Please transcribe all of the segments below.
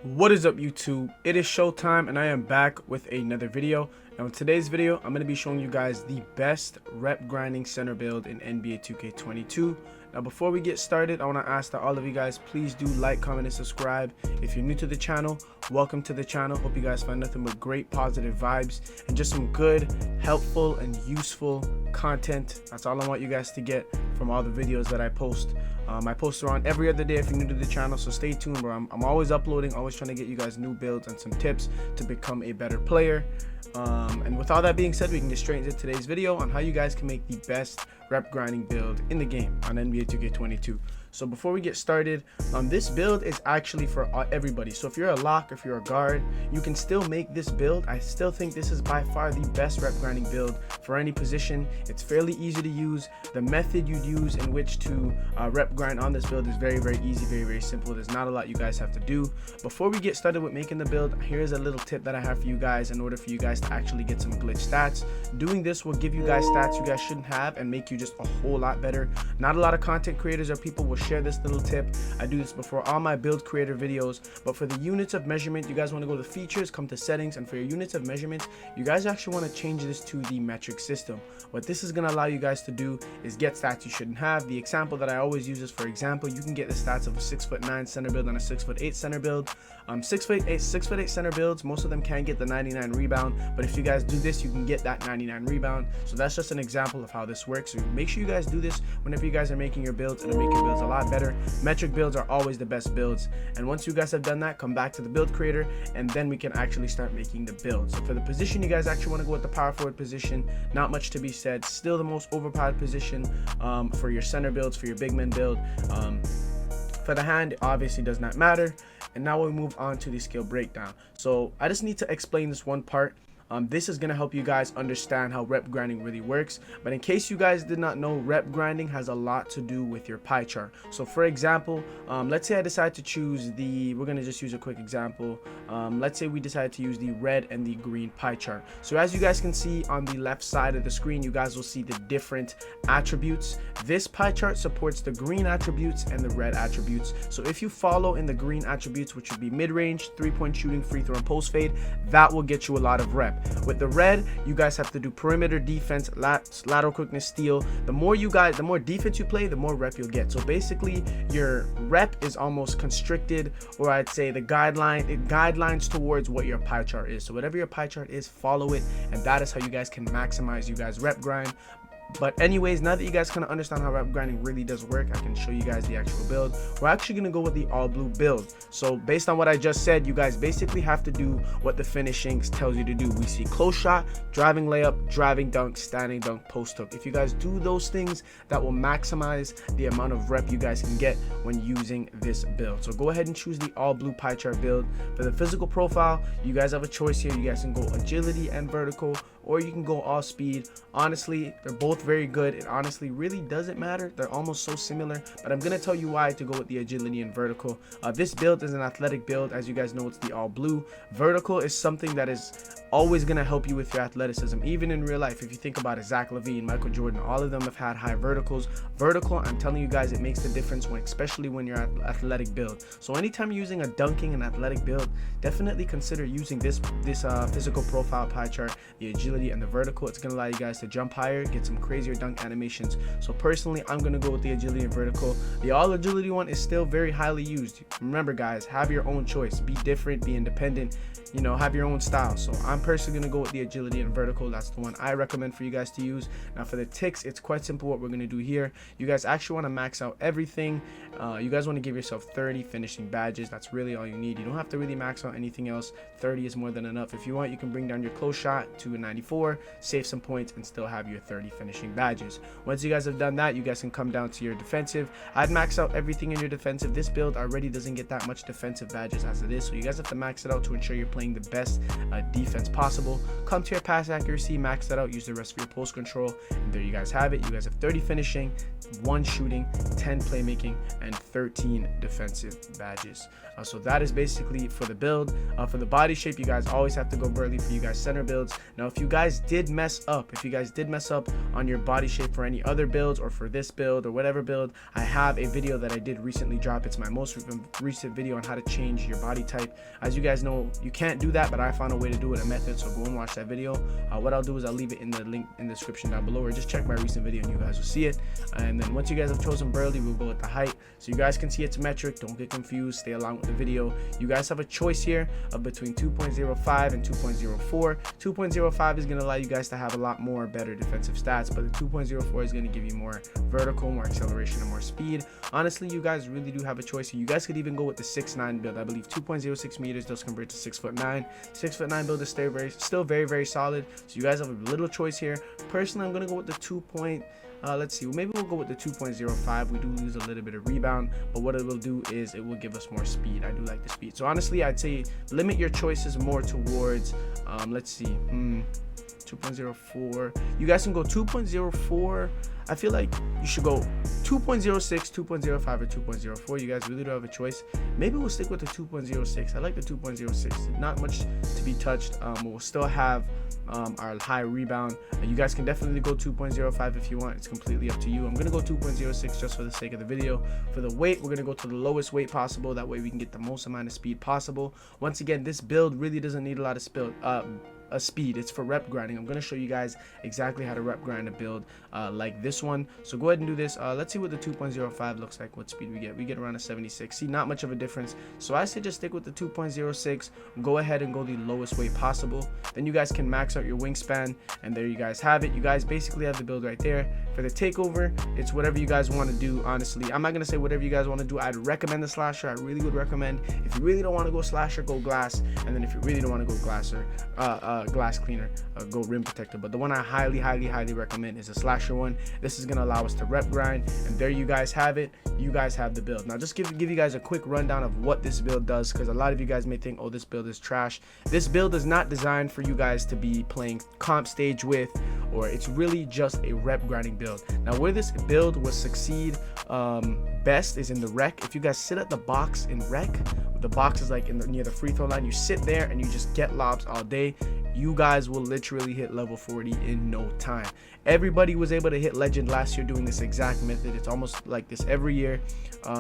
What is up, YouTube? It is showtime and I am back with another video. Now in today's video I'm going to be showing you guys the best rep grinding center build in NBA 2K22. Now before we get started, I want to ask that all of you guys please do like, comment, and subscribe. If you're new to the channel, welcome to the channel. Hope you guys find nothing but great positive vibes and just some good, helpful, and useful content. That's all I want you guys to get from all the videos that I post. I post around every other day if you're new to the channel, so stay tuned, bro. I'm always uploading, always trying to get you guys new builds and some tips to become a better player. And with all that being said, we can get straight into today's video on how you guys can make the best rep grinding build in the game on NBA 2K22. So before we get started, this build is actually for everybody. So if you're a lock, if you're a guard, you can still make this build. I still think this is by far the best rep grinding build for any position. It's fairly easy to use. The method you'd use in which to rep grind on this build is very easy, very simple. There's not a lot you guys have to do. Before we get started with making the build, here's a little tip that I have for you guys in order for you guys to actually get some glitch stats. Doing this will give you guys stats you guys shouldn't have and make you just a whole lot better. Not a lot of content creators or people will share this little tip. I do this before all my build creator videos, but for the units of measurement, you guys want to go to features, come to settings, and for your units of measurement, you guys actually want to change this to the metric system. What this is going to allow you guys to do is get stats you shouldn't have. The example that I always use is, for example, you can get the stats of a 6'9" center build and a 6'8" center build. 6'8" center builds, most of them can get the 99 rebound, but if you guys do this, you can get that 99 rebound. So that's just an example of how this works. So make sure you guys do this whenever you guys are making your builds. It'll make your builds a lot better. Metric builds are always the best builds, and once you guys have done that, come back to the build creator and then we can actually start making the build. So for the position, you guys actually want to go with the power forward position. Not much to be said, still the most overpowered position for your center builds, for your big men build. For the hand, it obviously does not matter. And now we move on to the skill breakdown. So I just need to explain this one part. This is going to help you guys understand how rep grinding really works. But in case you guys did not know, rep grinding has a lot to do with your pie chart. So for example, let's say I decide to choose we're going to just use a quick example. Let's say we decide to use the red and the green pie chart. So as you guys can see on the left side of the screen, you guys will see the different attributes. This pie chart supports the green attributes and the red attributes. So if you follow in the green attributes, which would be mid-range, 3-point shooting, free throw, and post fade, that will get you a lot of rep. With the red, you guys have to do perimeter defense, lateral quickness, steal. The more defense you play, the more rep you'll get. So basically, your rep is almost constricted, or I'd say the guidelines towards what your pie chart is. So whatever your pie chart is, follow it, and that is how you guys can maximize you guys rep grind. But anyways, now that you guys kind of understand how rep grinding really does work, I can show you guys the actual build. We're actually going to go with the all blue build. So based on what I just said, you guys basically have to do what the finishing tells you to do. We see close shot, driving layup, driving dunk, standing dunk, post hook. If you guys do those things, that will maximize the amount of rep you guys can get when using this build. So go ahead and choose the all blue pie chart build. For the physical profile, you guys have a choice here. You guys can go agility and vertical, or you can go all speed. Honestly, they're both very good. It honestly really doesn't matter. They're almost so similar, but I'm gonna tell you why to go with the agility and vertical. This build is an athletic build. As you guys know, it's the all blue. Vertical is something that is always gonna help you with your athleticism, even in real life. If you think about it, Zach LaVine, Michael Jordan, all of them have had high verticals. Vertical, I'm telling you guys, it makes the difference especially when you're at athletic build. So anytime you're using a dunking and athletic build, definitely consider using this physical profile pie chart, the agility and the vertical. It's gonna allow you guys to jump higher, get some crazier dunk animations. So personally, I'm gonna go with the agility and vertical. The all agility one is still very highly used. Remember guys, have your own choice, be different, be independent, you know, have your own style. So I'm personally gonna go with the agility and vertical. That's the one I recommend for you guys to use. Now for the ticks, it's quite simple what we're gonna do here. You guys actually want to max out everything. You guys want to give yourself 30 finishing badges. That's really all you need. You don't have to really max out anything else. 30 is more than enough. If you want, you can bring down your close shot to a 94, save some points, and still have your 30 finishing badges. Once you guys have done that, you guys can come down to your defensive. I'd max out everything in your defensive. This build already doesn't get that much defensive badges as it is, so you guys have to max it out to ensure you're playing the best defense possible. Come to your pass accuracy, max that out, use the rest for your post control, and there you guys have it. You guys have 30 finishing, 1 shooting, 10 playmaking, and 13 defensive badges. So that is basically for the build. For the body shape, you guys always have to go burly for you guys center builds. Now if you guys did mess up, on your body shape for any other builds or for this build or whatever build, I have a video that I did recently drop. It's my most recent video on how to change your body type. As you guys know, you can't do that, but I found a way to do it, a method, so go and watch that video. What I'll do is I'll leave it in the link in the description down below, or just check my recent video and you guys will see it. And then once you guys have chosen Burley, we'll go with the height, so you guys can see it's metric. Don't get confused, stay along with the video. You guys have a choice here of between 2.05 and 2.04. 2.05 is going to allow you guys to have a lot more better defensive stats, but the 2.04 is going to give you more vertical, more acceleration, and more speed. Honestly, you guys really do have a choice here. You guys could even go with the 6'9" build. I believe 2.06 meters does convert to 6'9". 6'9" build is still very solid, so you guys have a little choice here. Personally, I'm going to go with the 2. Let's see, maybe we'll go with the 2.05. We do lose a little bit of rebound, but what it will do is it will give us more speed. I do like the speed. So honestly, I'd say limit your choices more towards let's see, 2.04. You guys can go 2.04. I feel like you should go 2.06, 2.05, or 2.04. You guys really do have a choice. Maybe we'll stick with the 2.06. I like the 2.06. Not much to be touched. We'll still have our high rebound. You guys can definitely go 2.05 if you want. It's completely up to you. I'm gonna go 2.06 just for the sake of the video. For the weight, we're gonna go to the lowest weight possible. That way we can get the most amount of speed possible. Once again, this build really doesn't need a lot of speed. It's for rep grinding. I'm going to show you guys exactly how to rep grind a build like this one. So go ahead and do this. Let's see what the 2.05 looks like, what speed we get. We get around a 76. See, not much of a difference. So I say just stick with the 2.06. Go ahead and go the lowest weight possible. Then you guys can max out your wingspan, and there you guys have it. You guys basically have the build right there. For the takeover, it's whatever you guys want to do. Honestly, I'm not going to say whatever you guys want to do. I'd recommend the slasher. I really would recommend. If you really don't want to go slasher, go glass. And then if you really don't want to go glasser, glass cleaner, go rim protector. But the one I highly recommend is a slasher one. This is going to allow us to rep grind, and there you guys have it. You guys have the build. Now just give you guys a quick rundown of what this build does, because a lot of you guys may think, oh, this build is trash. This build is not designed for you guys to be playing comp stage with, or it's really just a rep grinding build. Now where this build will succeed best is in the rec. If you guys sit at the box in rec, the box is like near the free throw line, you sit there and you just get lobs all day, you guys will literally hit level 40 in no time. Everybody was able to hit legend last year doing this exact method. It's almost like this every year.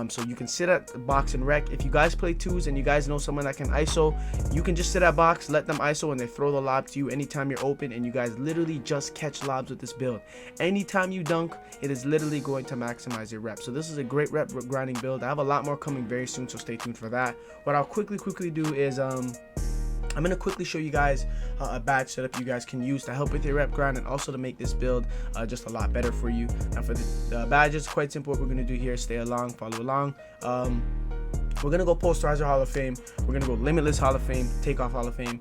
So you can sit at the box and rec. If you guys play twos and you guys know someone that can ISO, you can just sit at box, let them ISO, and they throw the lob to you anytime you're open, and you guys literally just catch lobs with this build. Anytime you dunk, it is literally going to maximize your rep. So this is a great rep grinding build. I have a lot more coming very soon, so stay tuned for that. What I'll quickly do is I'm going to quickly show you guys a badge setup you guys can use to help with your rep grind, and also to make this build just a lot better for you. Now for the badges, quite simple. What we're going to do here, stay along, follow along. We're going to go Posterizer Hall of Fame. We're going to go Limitless Hall of Fame, Takeoff Hall of Fame,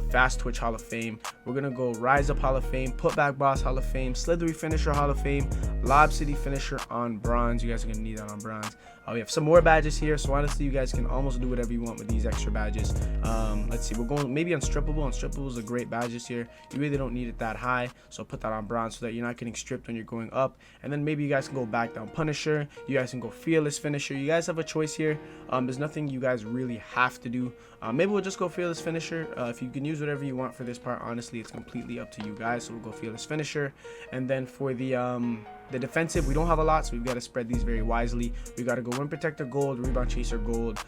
Fast Twitch Hall of Fame. We're going to go Rise Up Hall of Fame, Putback Boss Hall of Fame, Slithery Finisher Hall of Fame, Lob City Finisher on bronze. You guys are going to need that on bronze. We have some more badges here, so honestly, you guys can almost do whatever you want with these extra badges. Let's see, we're going maybe Unstrippable. Unstrippable is a great badges here. You really don't need it that high, so put that on bronze so that you're not getting stripped when you're going up. And then maybe you guys can go Back Down Punisher. You guys can go Fearless Finisher. You guys have a choice here. There's nothing you guys really have to do. Maybe we'll just go Fearless Finisher. If you can use whatever you want for this part, honestly, it's completely up to you guys. So we'll go Fearless Finisher. And then for the defensive, we don't have a lot, so we've got to spread these very wisely. We got to go Rim Protector Gold, Rebound Chaser Gold.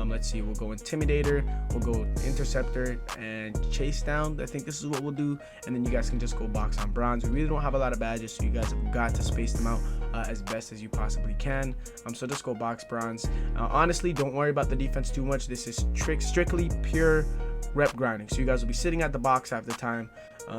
Let's see, we'll go Intimidator, we'll go Interceptor, and Chase Down. I think this is what we'll do. And then you guys can just go box on bronze. We really don't have a lot of badges, so you guys have got to space them out as best as you possibly can. So just go box bronze. Honestly, don't worry about the defense too much. This is strictly pure rep grinding, so you guys will be sitting at the box half the time.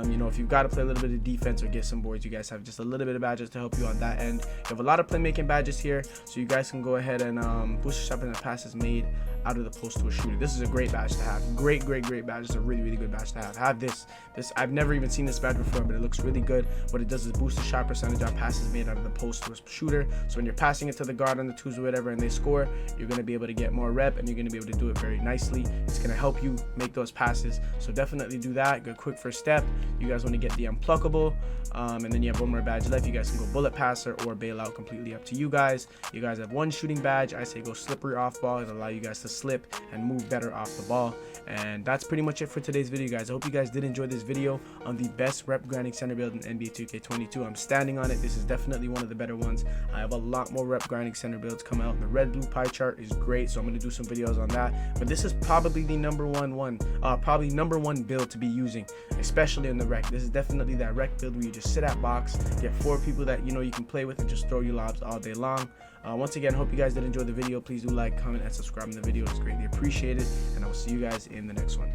You know, if you've got to play a little bit of defense or get some boards, you guys have just a little bit of badges to help you on that end. You have a lot of playmaking badges here, so you guys can go ahead and boost your shot and the passes made out of the post to a shooter. This is a great badge to have. Great badge. It's a really good badge to have. Have this. I've never even seen this badge before, but it looks really good. What it does is boost the shot percentage on passes made out of the post to a shooter. So when you're passing it to the guard on the twos or whatever and they score, you're going to be able to get more rep, and you're going to be able to do it very nicely. It's going to help you make as passes. So definitely do that. Good quick first step. You guys want to get the unpluckable, and then you have one more badge left. You guys can go bullet passer or bailout, completely up to you guys. You guys have one shooting badge. I say go slippery off ball. It'll allow you guys to slip and move better off the ball. And that's pretty much it for today's video, guys. I hope you guys did enjoy this video on the best rep grinding center build in NBA 2K22. I'm standing on it. This is definitely one of the better ones. I have a lot more rep grinding center builds come out. The red blue pie chart is great, so I'm going to do some videos on that. But this is probably the number one build to be using, especially in the rec. This is definitely that rec build where you just sit at box, get 4 people that you know you can play with, and just throw you lobs all day long. Once again, hope you guys did enjoy the video. Please do like, comment, and subscribe in the video. It's greatly appreciated, and I will see you guys in the next one.